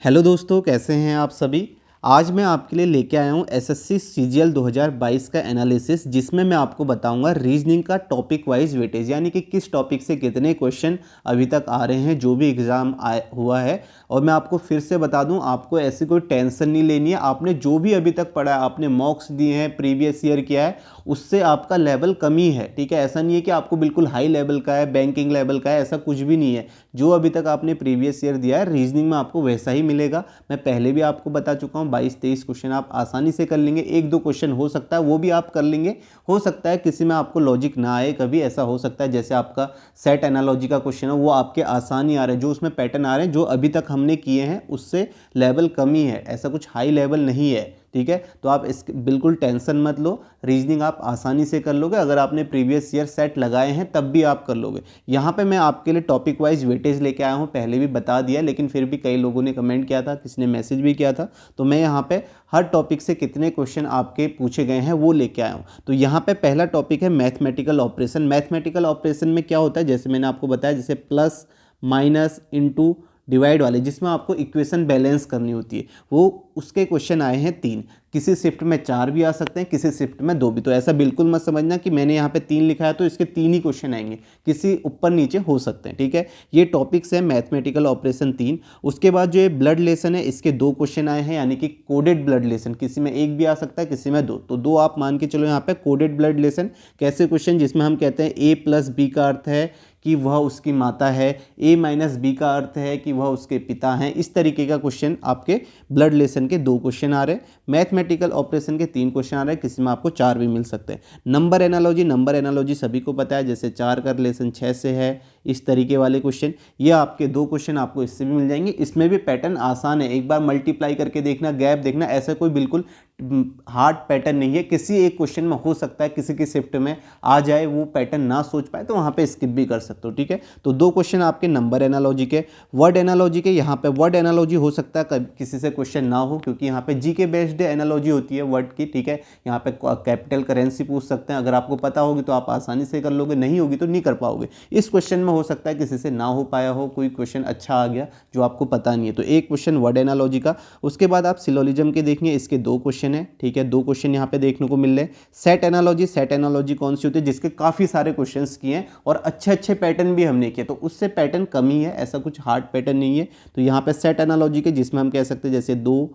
Hello दोस्तों, कैसे हैं आप सभी। आज मैं आपके लिए लेके आया हूँ एसएससी सीजीएल 2022 का एनालिसिस, जिसमें मैं आपको बताऊंगा रीजनिंग का टॉपिक वाइज वेटेज, यानी कि किस टॉपिक से कितने क्वेश्चन अभी तक आ रहे हैं जो भी एग्ज़ाम हुआ है। और मैं आपको फिर से बता दूं, आपको ऐसी कोई टेंशन नहीं लेनी है। आपने जो भी अभी तक पढ़ा है, आपने मॉक्स दिए हैं, प्रीवियस ईयर किया है, उससे आपका लेवल कम ही है। ठीक है, ऐसा नहीं है कि आपको बिल्कुल हाई लेवल का है, बैंकिंग लेवल का है, ऐसा कुछ भी नहीं है। जो अभी तक आपने प्रीवियस ईयर दिया है रीजनिंग में आपको वैसा ही मिलेगा। मैं पहले भी आपको बता चुका हूँ, 22-23 क्वेश्चन आप आसानी से कर लेंगे। एक दो क्वेश्चन हो सकता है वो भी आप कर लेंगे, हो सकता है किसी में आपको लॉजिक ना आए, कभी ऐसा हो सकता है। जैसे आपका सेट एनालॉजी का क्वेश्चन है, वो आपके आसान ही आ रहे हैं, जो उसमें पैटर्न आ रहे हैं जो अभी तक हमने किए हैं उससे लेवल कम ही है, ऐसा कुछ हाई लेवल नहीं है। ठीक है, तो आप इस बिल्कुल टेंशन मत लो, रीजनिंग आप आसानी से कर लोगे। अगर आपने प्रीवियस ईयर सेट लगाए हैं तब भी आप कर लोगे। यहाँ पे मैं आपके लिए टॉपिक वाइज वेटेज लेके आया हूँ, पहले भी बता दिया, लेकिन फिर भी कई लोगों ने कमेंट किया था, किसी ने मैसेज भी किया था, तो मैं यहाँ पे हर टॉपिक से कितने क्वेश्चन आपके पूछे गए हैं वो लेके आया हूँ। तो यहाँ पे पहला टॉपिक है मैथमेटिकल ऑपरेशन। मैथमेटिकल ऑपरेशन में क्या होता है, जैसे मैंने आपको बताया, जैसे प्लस माइनस इंटू डिवाइड वाले, जिसमें आपको इक्वेशन बैलेंस करनी होती है, वो उसके क्वेश्चन आए हैं 3। किसी शिफ्ट में 4 भी आ सकते हैं, किसी शिफ्ट में 2 भी। तो ऐसा बिल्कुल मत समझना कि मैंने यहाँ पे 3 लिखा है तो इसके 3 ही क्वेश्चन आएंगे, किसी ऊपर नीचे हो सकते हैं। ठीक है, ये टॉपिक्स है मैथमेटिकल ऑपरेशन 3। उसके बाद जो ये ब्लड लेसन है, इसके 2 क्वेश्चन आए हैं, यानी कि कोडेड ब्लड लेसन, किसी में 1 भी आ सकता है, किसी में 2, तो 2 आप मान के चलो। यहाँ पे कोडेड ब्लड लेसन कैसे क्वेश्चन, जिसमें हम कहते हैं ए प्लस बी का अर्थ है कि वह उसकी माता है, ए माइनस बी का अर्थ है कि वह उसके पिता हैं। इस तरीके का क्वेश्चन आपके ब्लड लेसन के 2 क्वेश्चन आ रहे हैं। मैथमेटिकल ऑपरेशन के 3 क्वेश्चन आ रहे हैं, किसी में आपको 4 भी मिल सकते हैं। नंबर एनालॉजी सभी को पता है, जैसे 4 का रिलेशन 6 से है, इस तरीके वाले क्वेश्चन। ये आपके 2 क्वेश्चन आपको इससे भी मिल जाएंगे। इसमें भी पैटर्न आसान है, एक बार मल्टीप्लाई करके देखना, गैप देखना, ऐसा कोई बिल्कुल हार्ड पैटर्न नहीं है। किसी एक क्वेश्चन में हो सकता है किसी की शिफ्ट में आ जाए, वो पैटर्न ना सोच पाए, तो वहाँ पे स्किप भी कर सकते हो। ठीक है, तो 2 क्वेश्चन आपके नंबर एनालॉजी के। वर्ड एनालॉजी के, यहाँ पे वर्ड एनालॉजी हो सकता है किसी से क्वेश्चन ना हो, क्योंकि यहाँ पे जीके बेस्ड एनालॉजी होती है वर्ड की। ठीक है, यहाँ पे कैपिटल करेंसी पूछ सकते हैं, अगर आपको पता होगी तो आप आसानी से कर लोगे, नहीं होगी तो नहीं कर पाओगे। इस क्वेश्चन में हो सकता है किसी से ना हो पाया हो, कोई क्वेश्चन अच्छा आ गया जो आपको पता नहीं है, तो एक क्वेश्चन वर्ड एनालॉजी का। उसके बाद आप सिलोजिज्म के देखेंगे, इसके 2 क्वेश्चन है। ठीक है, 2 क्वेश्चन यहाँ पे देखने को मिल रहे हैं। सेट एनालॉजी कौन सी होती है, जिसके काफ़ी सारे क्वेश्चंस किए हैं और अच्छे अच्छे पैटर्न भी हमने किए, तो उससे पैटर्न कम ही है, ऐसा कुछ हार्ड पैटर्न नहीं है। तो यहाँ पे सेट एनालॉजी के, जिसमें हम कह सकते हैं जैसे 2,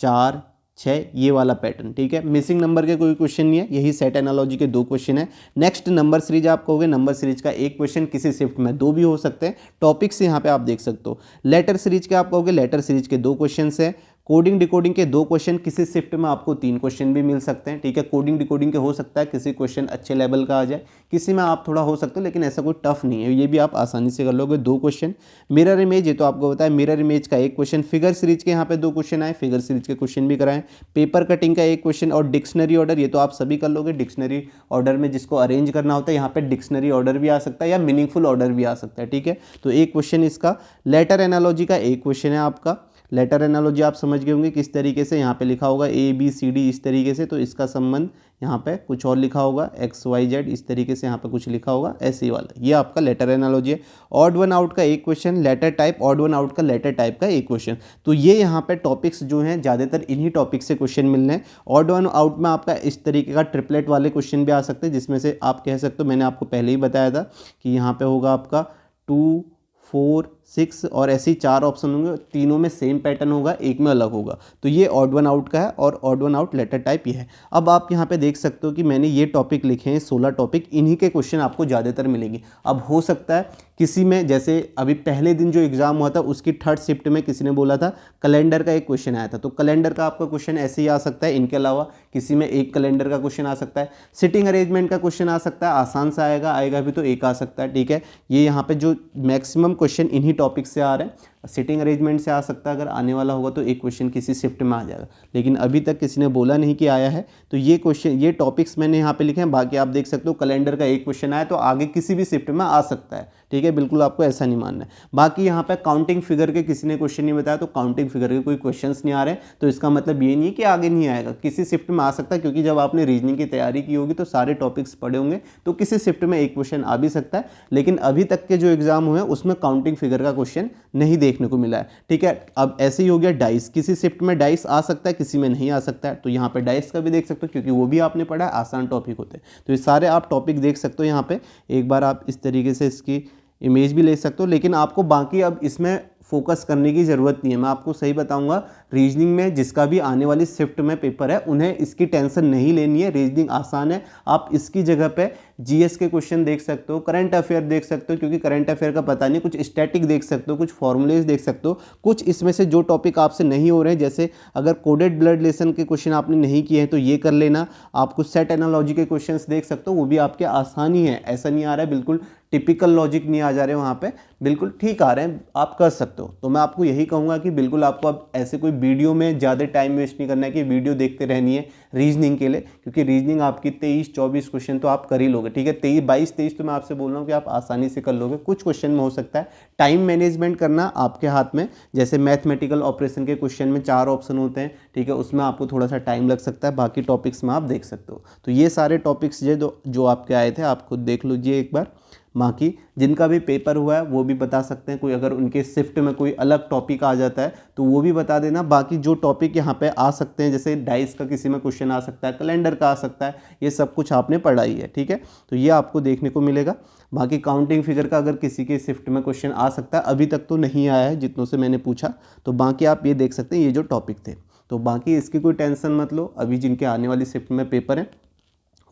4, 6, ये वाला पैटर्न। ठीक है, मिसिंग नंबर के कोई क्वेश्चन नहीं है, यही सेट एनालॉजी के 2 क्वेश्चन है। नेक्स्ट नंबर सीरीज आप कहोगे, नंबर सीरीज का 1 क्वेश्चन, किसी शिफ्ट में 2 भी हो सकते हैं। टॉपिक्स यहाँ पे आप देख सकते हो। लेटर सीरीज के आप कहोगे, लेटर सीरीज के 2 क्वेश्चन है। कोडिंग डिकोडिंग के 2 क्वेश्चन, किसी शिफ्ट में आपको 3 क्वेश्चन भी मिल सकते हैं। ठीक है, कोडिंग डिकोडिंग के हो सकता है किसी क्वेश्चन अच्छे लेवल का आ जाए, किसी में आप थोड़ा हो सकते हो, लेकिन ऐसा कोई टफ नहीं है, ये भी आप आसानी से कर लोगे। 2 क्वेश्चन। मिरर इमेज, ये तो आपको बताया, मिरर इमेज का 1 क्वेश्चन। फिगर सीरीज के यहाँ पे 2 क्वेश्चन आए, फिगर सीरीज के क्वेश्चन भी कराएं। पेपर कटिंग का 1 क्वेश्चन, और डिक्शनरी ऑर्डर, ये तो आप सभी कर लोगे। डिक्शनरी ऑर्डर में जिसको अरेंज करना होता है, यहाँ पे डिक्शनरी ऑर्डर भी आ सकता है या मीनिंगफुल ऑर्डर भी आ सकता है। ठीक है, तो 1 क्वेश्चन इसका। लेटर एनालॉजी का 1 क्वेश्चन है आपका। लेटर एनालॉजी आप समझ गए होंगे किस तरीके से, यहाँ पे लिखा होगा ABCD इस तरीके से, तो इसका संबंध यहाँ पे कुछ और लिखा होगा, XYZ इस तरीके से यहाँ पे कुछ लिखा होगा, ऐसे ही वाला, ये आपका लेटर एनालॉजी है। ऑड वन आउट का 1 question. Letter type, odd one out का लेटर टाइप का 1 क्वेश्चन। तो ये यहाँ पे टॉपिक्स जो हैं, ज़्यादातर इन्हीं टॉपिक से क्वेश्चन मिल रहे हैं। ऑड वन आउट में आपका इस तरीके का ट्रिपलेट वाले क्वेश्चन भी आ सकते हैं, जिसमें से आप कह सकते हो, मैंने आपको पहले ही बताया था कि यहाँ पे होगा आपका 2, 4, 6 और ऐसे ही 4 ऑप्शन होंगे, तीनों में सेम पैटर्न होगा, एक में अलग होगा। तो ये ऑड वन आउट का है, और odd one out later type ये है। अब आप यहाँ पे देख सकते हो कि मैंने ये टॉपिक लिखे हैं 16 टॉपिक, इन्हीं के क्वेश्चन आपको ज़्यादातर मिलेंगे। अब हो सकता है किसी में, जैसे अभी पहले दिन जो एग्ज़ाम हुआ था उसकी 3rd शिफ्ट में किसी ने बोला था कैलेंडर का 1 क्वेश्चन आया था, तो कैलेंडर का आपका क्वेश्चन ऐसे ही आ सकता है। इनके अलावा किसी में 1 कैलेंडर का क्वेश्चन आ सकता है। सिटिंग अरेंजमेंट का क्वेश्चन आ सकता है, आसान सा आएगा भी तो 1 आ सकता है। ठीक है, ये यहाँ पे जो मैक्सिमम क्वेश्चन इन्हीं टॉपिक से आ रहे हैं। सिटिंग अरेंजमेंट से आ सकता है, अगर आने वाला होगा तो 1 क्वेश्चन किसी शिफ्ट में आ जाएगा, लेकिन अभी तक किसी ने बोला नहीं कि आया है। तो ये क्वेश्चन, ये टॉपिक्स मैंने यहाँ पे लिखे हैं। बाकी आप देख सकते हो कैलेंडर का 1 क्वेश्चन आया तो आगे किसी भी शिफ्ट में आ सकता है। ठीक ठीक है, बिल्कुल आपको ऐसा नहीं मानना है। बाकी यहाँ पे काउंटिंग फिगर के किसी ने क्वेश्चन नहीं बताया, तो काउंटिंग फिगर के कोई क्वेश्चंस नहीं आ रहे, तो इसका मतलब ये नहीं है कि आगे नहीं आएगा, किसी शिफ्ट में आ सकता है, क्योंकि जब आपने रीजनिंग की तैयारी की होगी तो सारे टॉपिक्स पढ़े होंगे, तो किसी शिफ्ट में एक क्वेश्चन आ भी सकता है। लेकिन अभी तक के जो एग्जाम हुए हैं उसमें काउंटिंग फिगर का क्वेश्चन नहीं देखने को मिला है, ठीक है। अब ऐसे ही हो गया डाइस, किसी शिफ्ट में डाइस आ सकता है, किसी में नहीं आ सकता है, तो यहाँ पे डाइस का भी देख सकते हो, क्योंकि वो भी आपने पढ़ा है, आसान टॉपिक होते हैं। तो ये सारे आप टॉपिक देख सकते हो यहाँ पे, एक बार आप इस तरीके से इसकी इमेज भी ले सकते हो। लेकिन आपको बाकी अब इसमें फोकस करने की ज़रूरत नहीं है, मैं आपको सही बताऊंगा। रीजनिंग में जिसका भी आने वाली शिफ्ट में पेपर है उन्हें इसकी टेंशन नहीं लेनी है, रीजनिंग आसान है। आप इसकी जगह पे जीएस के क्वेश्चन देख सकते हो, करंट अफेयर देख सकते हो, क्योंकि करंट अफेयर का पता नहीं, कुछ स्टैटिक देख सकते हो, कुछ फॉर्मूलेज देख सकते हो, कुछ इसमें से जो टॉपिक आपसे नहीं हो रहे हैं, जैसे अगर कोडेड ब्लड रिलेशन के क्वेश्चन आपने नहीं किए हैं तो ये कर लेना। आप कुछ सेट एनालॉजी के क्वेश्चन देख सकते हो, वो भी आपके आसान ही है, ऐसा नहीं आ रहा है बिल्कुल टिपिकल लॉजिक नहीं आ जा रहे वहाँ पे, बिल्कुल ठीक आ रहे हैं, आप कर सकते हो। तो मैं आपको यही कहूँगा कि बिल्कुल आपको अब ऐसे कोई वीडियो में ज़्यादा टाइम वेस्ट नहीं करना है कि वीडियो देखते रहनी है रीजनिंग के लिए, क्योंकि रीजनिंग आपकी 23-24 क्वेश्चन तो आप कर ही लोगे, ठीक है। 22-23 तो मैं आपसे बोल रहा हूँ कि आप आसानी से कर लोगे। कुछ क्वेश्चन में हो सकता है टाइम मैनेजमेंट करना आपके हाथ में, जैसे मैथमेटिकल ऑपरेशन के क्वेश्चन में 4 ऑप्शन होते हैं, ठीक है, उसमें आपको थोड़ा सा टाइम लग सकता है, बाकी टॉपिक्स में आप देख सकते हो। तो ये सारे टॉपिक्स जो आपके आए थे आप खुद देख लीजिए एक बार। बाकी जिनका भी पेपर हुआ है वो भी बता सकते हैं, कोई अगर उनके शिफ्ट में कोई अलग टॉपिक आ जाता है तो वो भी बता देना। बाकी जो टॉपिक यहाँ पे आ सकते हैं, जैसे डाइस का किसी में क्वेश्चन आ सकता है, कैलेंडर का आ सकता है, ये सब कुछ आपने पढ़ा ही है, ठीक है। तो ये आपको देखने को मिलेगा। बाकी काउंटिंग फिगर का अगर किसी के शिफ्ट में क्वेश्चन आ सकता है, अभी तक तो नहीं आया है जितनों से मैंने पूछा, तो बाकी आप ये देख सकते हैं ये जो टॉपिक थे। तो बाकी इसकी कोई टेंशन मत लो, अभी जिनके आने वाली शिफ्ट में पेपर है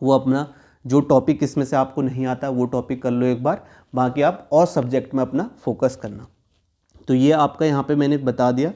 वो अपना जो टॉपिक इसमें से आपको नहीं आता वो टॉपिक कर लो एक बार, बाकी आप और सब्जेक्ट में अपना फोकस करना। तो ये आपका यहाँ पे मैंने बता दिया।